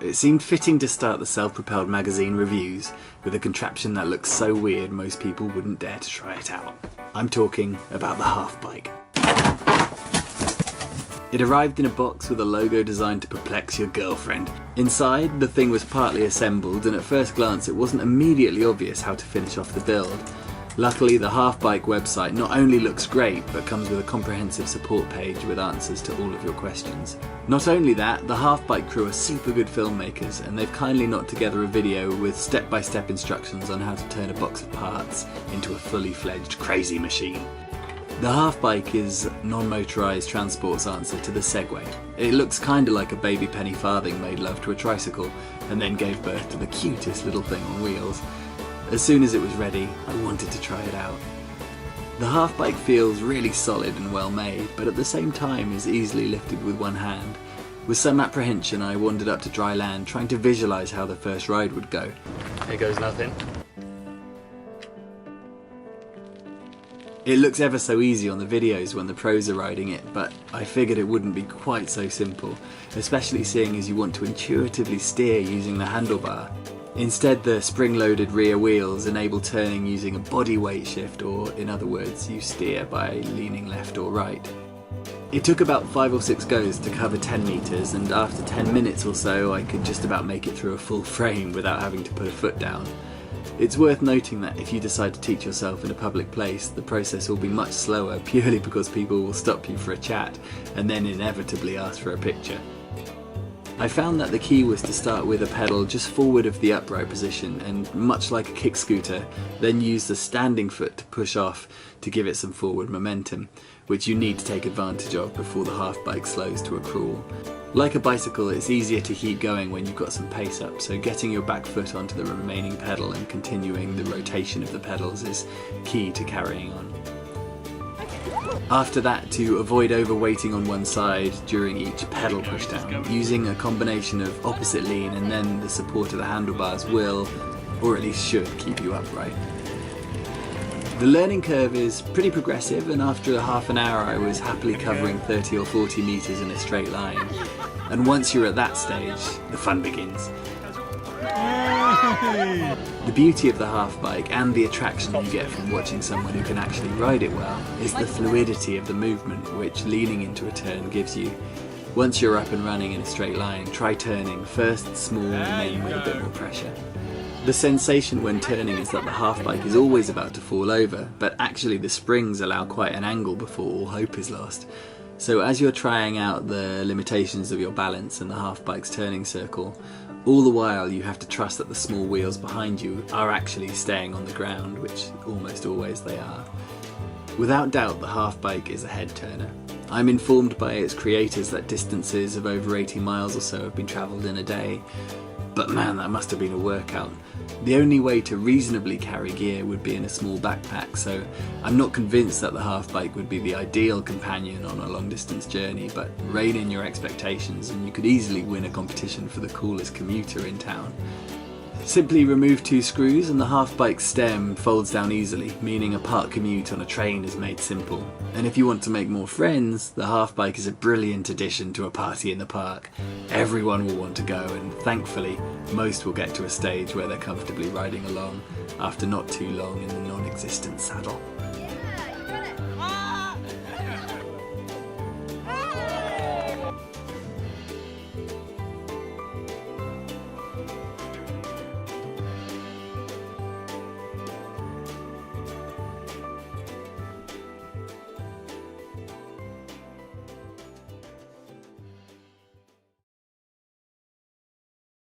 It seemed fitting to start the Self-Propelled magazine reviews with a contraption that looks so weird most people wouldn't dare to try it out. I'm talking about the Halfbike. It arrived in a box with a logo designed to perplex your girlfriend. Inside, the thing was partly assembled, and at first glance it wasn't immediately obvious how to finish off the build. Luckily, the Halfbike website not only looks great, but comes with a comprehensive support page with answers to all of your questions. Not only that, the Halfbike crew are super good filmmakers, and they've kindly knocked together a video with step-by-step instructions on how to turn a box of parts into a fully fledged crazy machine. The Halfbike is non-motorised transport's answer to the Segway. It looks kinda like a baby penny farthing made love to a tricycle, and then gave birth to the cutest little thing on wheels. As soon as it was ready, I wanted to try it out. The Halfbike feels really solid and well made, but at the same time is easily lifted with one hand. With some apprehension, I wandered up to dry land, trying to visualise how the first ride would go. Here goes nothing. It looks ever so easy on the videos when the pros are riding it, but I figured it wouldn't be quite so simple, especially seeing as you want to intuitively steer using the handlebar. Instead, the spring-loaded rear wheels enable turning using a body weight shift, or in other words, you steer by leaning left or right. It took about 5 or 6 goes to cover 10 metres, and after 10 minutes or so I could just about make it through a full frame without having to put a foot down. It's worth noting that if you decide to teach yourself in a public place, the process will be much slower purely because people will stop you for a chat and then inevitably ask for a picture. I found that the key was to start with a pedal just forward of the upright position and, much like a kick scooter, then use the standing foot to push off to give it some forward momentum, which you need to take advantage of before the Halfbike slows to a crawl. Like a bicycle, it's easier to keep going when you've got some pace up, so getting your back foot onto the remaining pedal and continuing the rotation of the pedals is key to carrying on. After that, to avoid overweighting on one side during each pedal pushdown, using a combination of opposite lean and then the support of the handlebars will, or at least should, keep you upright. The learning curve is pretty progressive, and after half an hour I was happily covering 30 or 40 metres in a straight line. And once you're at that stage, the fun begins. The beauty of the Halfbike, and the attraction you get from watching someone who can actually ride it well, is the fluidity of the movement which leaning into a turn gives you. Once you're up and running in a straight line, try turning, first small and then with a bit more pressure. The sensation when turning is that the Halfbike is always about to fall over, but actually the springs allow quite an angle before all hope is lost. So as you're trying out the limitations of your balance and the Halfbike's turning circle, all the while you have to trust that the small wheels behind you are actually staying on the ground, which almost always they are. Without doubt, the Halfbike is a head turner. I'm informed by its creators that distances of over 80 miles or so have been travelled in a day. But man, that must have been a workout. The only way to reasonably carry gear would be in a small backpack, so I'm not convinced that the Halfbike would be the ideal companion on a long distance journey, but rein in your expectations and you could easily win a competition for the coolest commuter in town. Simply remove 2 screws and the Halfbike's stem folds down easily, meaning a park commute on a train is made simple. And if you want to make more friends, the Halfbike is a brilliant addition to a party in the park. Everyone will want to go, and thankfully, most will get to a stage where they're comfortably riding along after not too long in the non-existent saddle.